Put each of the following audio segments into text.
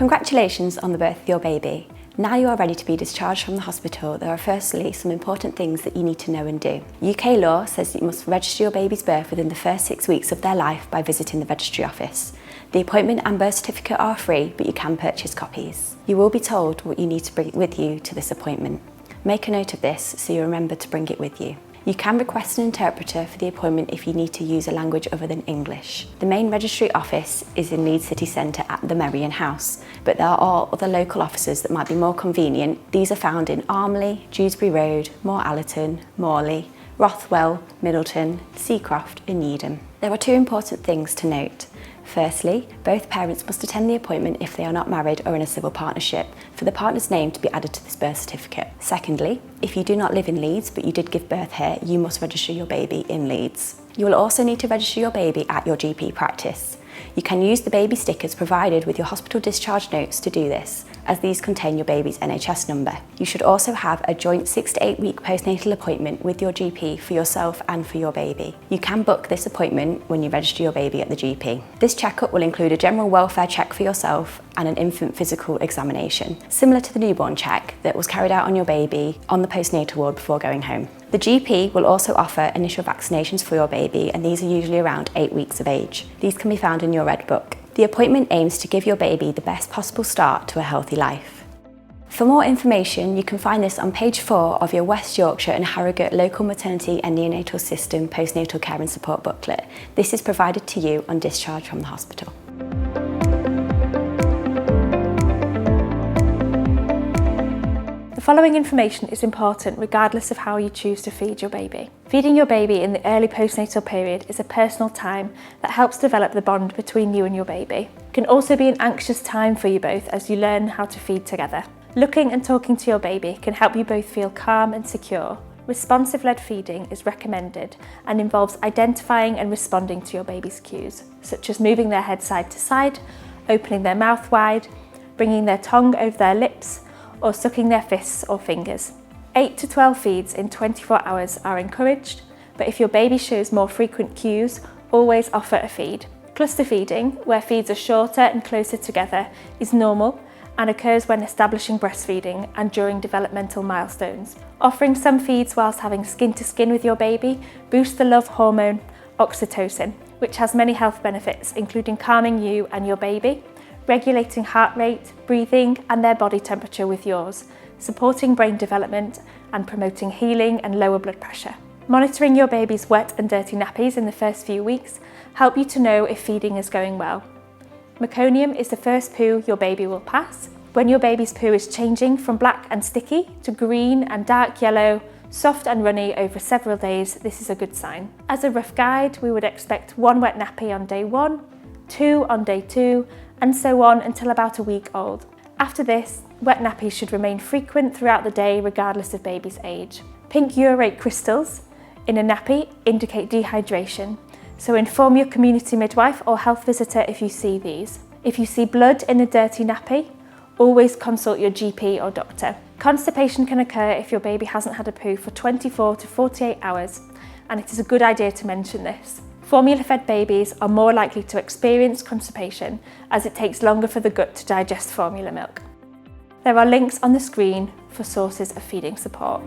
Congratulations on the birth of your baby. Now you are ready to be discharged from the hospital, there are firstly some important things that you need to know and do. UK law says that you must register your baby's birth within the first 6 weeks of their life by visiting the registry office. The appointment and birth certificate are free, but you can purchase copies. You will be told what you need to bring with you to this appointment. Make a note of this so you remember to bring it with you. You can request an interpreter for the appointment if you need to use a language other than English. The main registry office is in Leeds City Centre at the Merrion House, but there are other local offices that might be more convenient. These are found in Armley, Dewsbury Road, Moor Allerton, Morley, Rothwell, Middleton, Seacroft and Needham. There are two important things to note. Firstly, both parents must attend the appointment if they are not married or in a civil partnership, for the partner's name to be added to this birth certificate. Secondly, if you do not live in Leeds but you did give birth here, you must register your baby in Leeds. You will also need to register your baby at your GP practice. You can use the baby stickers provided with your hospital discharge notes to do this, as these contain your baby's NHS number. You should also have a joint 6 to 8 week postnatal appointment with your GP for yourself and for your baby. You can book this appointment when you register your baby at the GP. This checkup will include a general welfare check for yourself and an infant physical examination, similar to the newborn check that was carried out on your baby on the postnatal ward before going home. The GP will also offer initial vaccinations for your baby, and these are usually around 8 weeks of age. These can be found in your Red Book. The appointment aims to give your baby the best possible start to a healthy life. For more information, you can find this on page 4 of your West Yorkshire and Harrogate Local Maternity and Neonatal System Postnatal Care and Support booklet. This is provided to you on discharge from the hospital. The following information is important regardless of how you choose to feed your baby. Feeding your baby in the early postnatal period is a personal time that helps develop the bond between you and your baby. It can also be an anxious time for you both as you learn how to feed together. Looking and talking to your baby can help you both feel calm and secure. Responsive-led feeding is recommended and involves identifying and responding to your baby's cues, such as moving their head side to side, opening their mouth wide, bringing their tongue over their lips, or sucking their fists or fingers. 8 to 12 feeds in 24 hours are encouraged, but if your baby shows more frequent cues, always offer a feed. Cluster feeding, where feeds are shorter and closer together, is normal and occurs when establishing breastfeeding and during developmental milestones. Offering some feeds whilst having skin to skin with your baby boosts the love hormone oxytocin, which has many health benefits, including calming you and your baby, regulating heart rate, breathing and their body temperature with yours, supporting brain development and promoting healing and lower blood pressure. Monitoring your baby's wet and dirty nappies in the first few weeks help you to know if feeding is going well. Meconium is the first poo your baby will pass. When your baby's poo is changing from black and sticky to green and dark yellow, soft and runny over several days, this is a good sign. As a rough guide, we would expect 1 wet nappy on day 1, 2 on day 2, and so on until about a week old. After this, wet nappies should remain frequent throughout the day regardless of baby's age. Pink urate crystals in a nappy indicate dehydration, so inform your community midwife or health visitor if you see these. If you see blood in a dirty nappy, always consult your GP or doctor. Constipation can occur if your baby hasn't had a poo for 24 to 48 hours, and it is a good idea to mention this. Formula-fed babies are more likely to experience constipation as it takes longer for the gut to digest formula milk. There are links on the screen for sources of feeding support.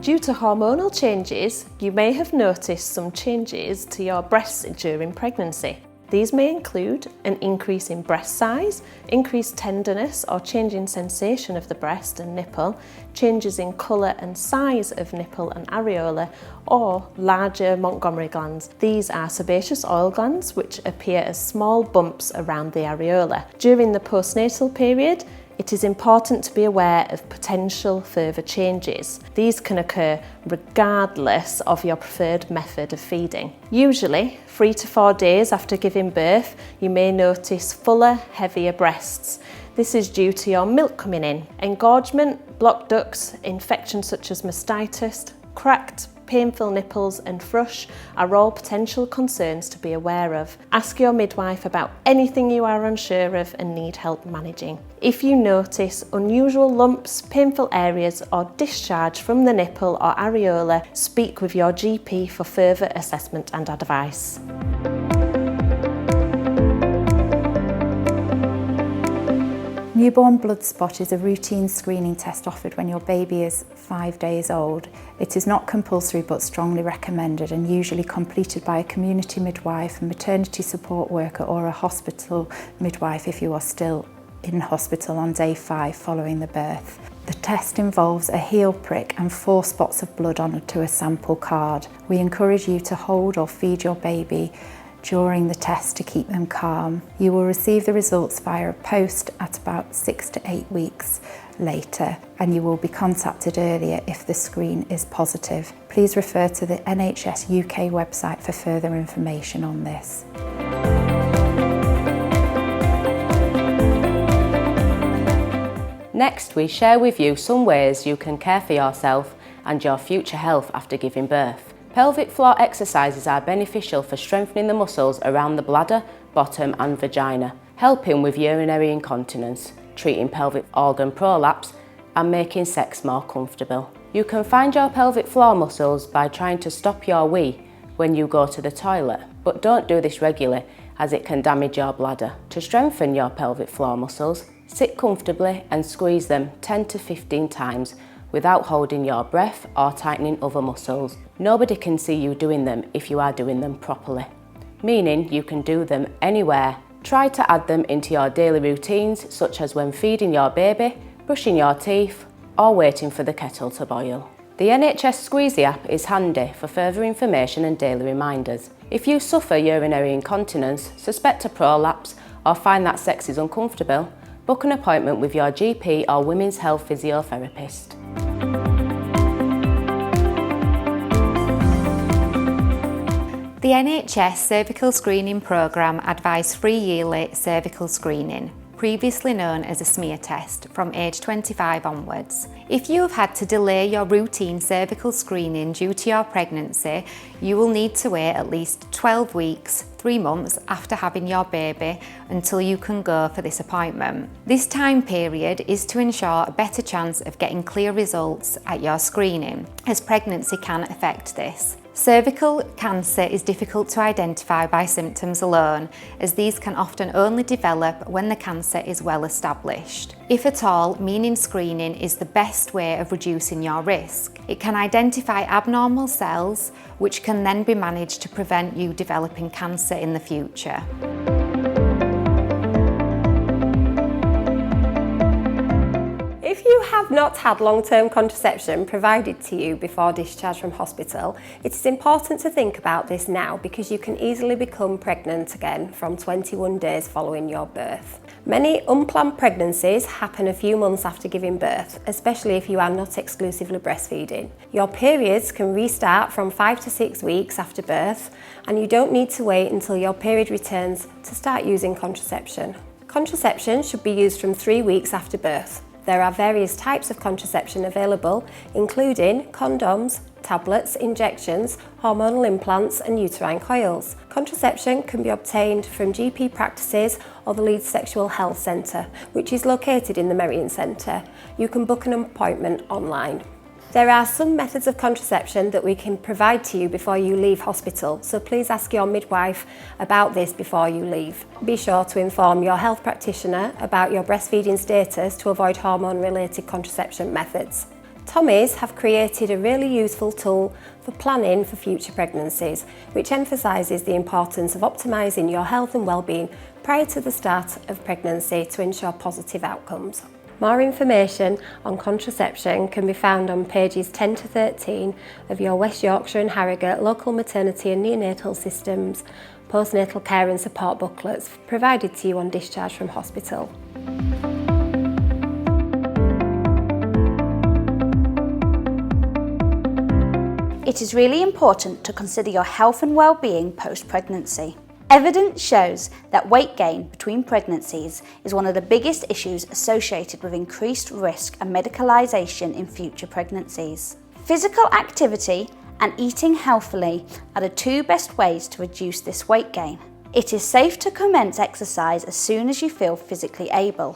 Due to hormonal changes, you may have noticed some changes to your breasts during pregnancy. These may include an increase in breast size, increased tenderness or change in sensation of the breast and nipple, changes in colour and size of nipple and areola, or larger Montgomery glands. These are sebaceous oil glands which appear as small bumps around the areola. During the postnatal period, it is important to be aware of potential further changes. These can occur regardless of your preferred method of feeding. Usually, 3 to 4 days after giving birth, you may notice fuller, heavier breasts. This is due to your milk coming in. Engorgement, blocked ducts, infections such as mastitis, cracked, painful nipples and thrush are all potential concerns to be aware of. Ask your midwife about anything you are unsure of and need help managing. If you notice unusual lumps, painful areas or discharge from the nipple or areola, speak with your GP for further assessment and advice. Newborn blood spot is a routine screening test offered when your baby is 5 days old. It is not compulsory but strongly recommended and usually completed by a community midwife, a maternity support worker or a hospital midwife if you are still in hospital on day 5 following the birth. The test involves a heel prick and 4 spots of blood onto a sample card. We encourage you to hold or feed your baby during the test to keep them calm. You will receive the results via a post at about 6 to 8 weeks later, and you will be contacted earlier if the screen is positive. Please refer to the NHS UK website for further information on this. Next, we share with you some ways you can care for yourself and your future health after giving birth. Pelvic floor exercises are beneficial for strengthening the muscles around the bladder, bottom and vagina, helping with urinary incontinence, treating pelvic organ prolapse and making sex more comfortable. You can find your pelvic floor muscles by trying to stop your wee when you go to the toilet, but don't do this regularly as it can damage your bladder. To strengthen your pelvic floor muscles, sit comfortably and squeeze them 10 to 15 times without holding your breath or tightening other muscles. Nobody can see you doing them if you are doing them properly, meaning you can do them anywhere. Try to add them into your daily routines, such as when feeding your baby, brushing your teeth, or waiting for the kettle to boil. The NHS Squeezy app is handy for further information and daily reminders. If you suffer urinary incontinence, suspect a prolapse, or find that sex is uncomfortable, book an appointment with your GP or women's health physiotherapist. The NHS Cervical Screening Programme advised free yearly cervical screening, previously known as a smear test, from age 25 onwards. If you have had to delay your routine cervical screening due to your pregnancy, you will need to wait at least 12 weeks, 3 months after having your baby until you can go for this appointment. This time period is to ensure a better chance of getting clear results at your screening, as pregnancy can affect this. Cervical cancer is difficult to identify by symptoms alone, as these can often only develop when the cancer is well established. If at all, meaning screening is the best way of reducing your risk. It can identify abnormal cells, which can then be managed to prevent you developing cancer in the future. If you have not had long-term contraception provided to you before discharge from hospital, it is important to think about this now because you can easily become pregnant again from 21 days following your birth. Many unplanned pregnancies happen a few months after giving birth, especially if you are not exclusively breastfeeding. Your periods can restart from 5 to 6 weeks after birth, and you don't need to wait until your period returns to start using contraception. Contraception should be used from 3 weeks after birth. There are various types of contraception available, including condoms, tablets, injections, hormonal implants and uterine coils. Contraception can be obtained from GP practices or the Leeds Sexual Health Centre, which is located in the Merrion Centre. You can book an appointment online. There are some methods of contraception that we can provide to you before you leave hospital, so please ask your midwife about this before you leave. Be sure to inform your health practitioner about your breastfeeding status to avoid hormone-related contraception methods. Tommies have created a really useful tool for planning for future pregnancies, which emphasises the importance of optimising your health and well-being prior to the start of pregnancy to ensure positive outcomes. More information on contraception can be found on pages 10 to 13 of your West Yorkshire and Harrogate local maternity and neonatal systems postnatal care and support booklets provided to you on discharge from hospital. It is really important to consider your health and well-being post-pregnancy. Evidence shows that weight gain between pregnancies is one of the biggest issues associated with increased risk and medicalisation in future pregnancies. Physical activity and eating healthily are the 2 best ways to reduce this weight gain. It is safe to commence exercise as soon as you feel physically able.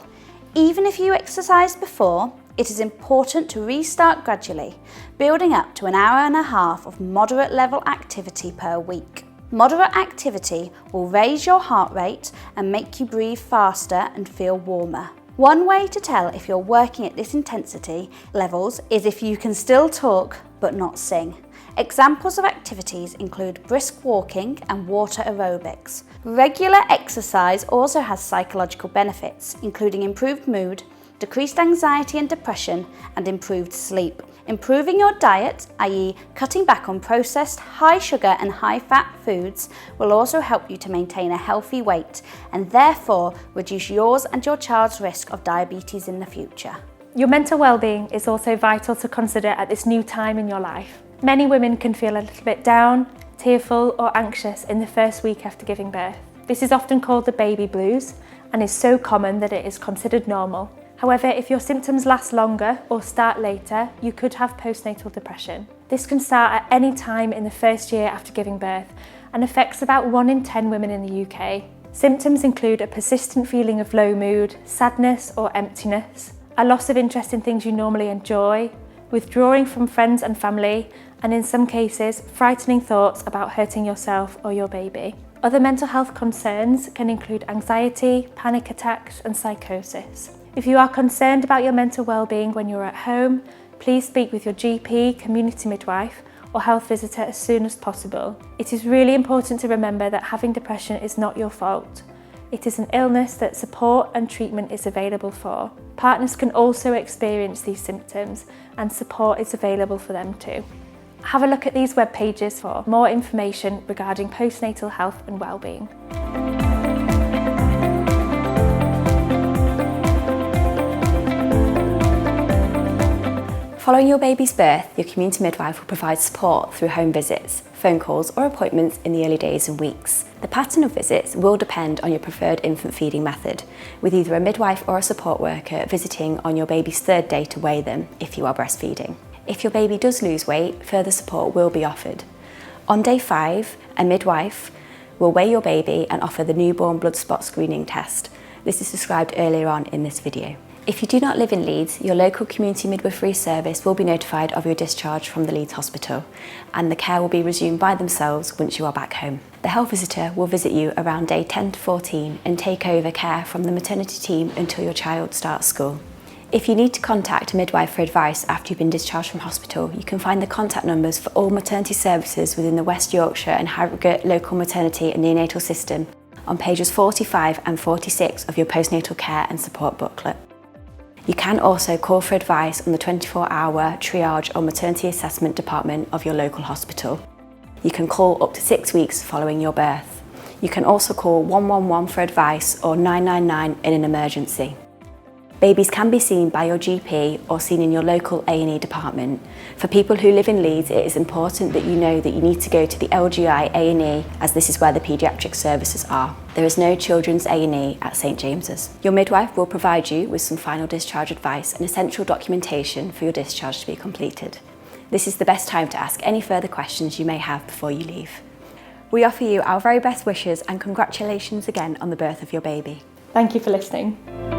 Even if you exercised before, it is important to restart gradually, building up to an hour and a half of moderate level activity per week. Moderate activity will raise your heart rate and make you breathe faster and feel warmer. One way to tell if you're working at this intensity levels is if you can still talk but not sing. Examples of activities include brisk walking and water aerobics. Regular exercise also has psychological benefits, including improved mood, decreased anxiety and depression, and improved sleep. Improving your diet, i.e. cutting back on processed, high sugar and high fat foods, will also help you to maintain a healthy weight and therefore reduce yours and your child's risk of diabetes in the future. Your mental well-being is also vital to consider at this new time in your life. Many women can feel a little bit down, tearful or anxious in the first week after giving birth. This is often called the baby blues and is so common that it is considered normal. However, if your symptoms last longer or start later, you could have postnatal depression. This can start at any time in the first year after giving birth and affects about 1 in 10 women in the UK. Symptoms include a persistent feeling of low mood, sadness or emptiness, a loss of interest in things you normally enjoy, withdrawing from friends and family, and in some cases, frightening thoughts about hurting yourself or your baby. Other mental health concerns can include anxiety, panic attacks and psychosis. If you are concerned about your mental well-being when you're at home, please speak with your GP, community midwife or health visitor as soon as possible. It is really important to remember that having depression is not your fault. It is an illness that support and treatment is available for. Partners can also experience these symptoms and support is available for them too. Have a look at these web pages for more information regarding postnatal health and well-being. Following your baby's birth, your community midwife will provide support through home visits, phone calls or appointments in the early days and weeks. The pattern of visits will depend on your preferred infant feeding method, with either a midwife or a support worker visiting on your baby's 3rd day to weigh them if you are breastfeeding. If your baby does lose weight, further support will be offered. On day 5, a midwife will weigh your baby and offer the newborn blood spot screening test. This is described earlier on in this video. If you do not live in Leeds, your local community midwifery service will be notified of your discharge from the Leeds hospital and the care will be resumed by themselves once you are back home. The health visitor will visit you around day 10 to 14 and take over care from the maternity team until your child starts school. If you need to contact a midwife for advice after you've been discharged from hospital, you can find the contact numbers for all maternity services within the West Yorkshire and Harrogate local maternity and neonatal system on pages 45 and 46 of your postnatal care and support booklet. You can also call for advice on the 24-hour triage or maternity assessment department of your local hospital. You can call up to 6 weeks following your birth. You can also call 111 for advice or 999 in an emergency. Babies can be seen by your GP or seen in your local A&E department. For people who live in Leeds, it is important that you know that you need to go to the LGI A&E as this is where the paediatric services are. There is no children's A&E at St James's. Your midwife will provide you with some final discharge advice and essential documentation for your discharge to be completed. This is the best time to ask any further questions you may have before you leave. We offer you our very best wishes and congratulations again on the birth of your baby. Thank you for listening.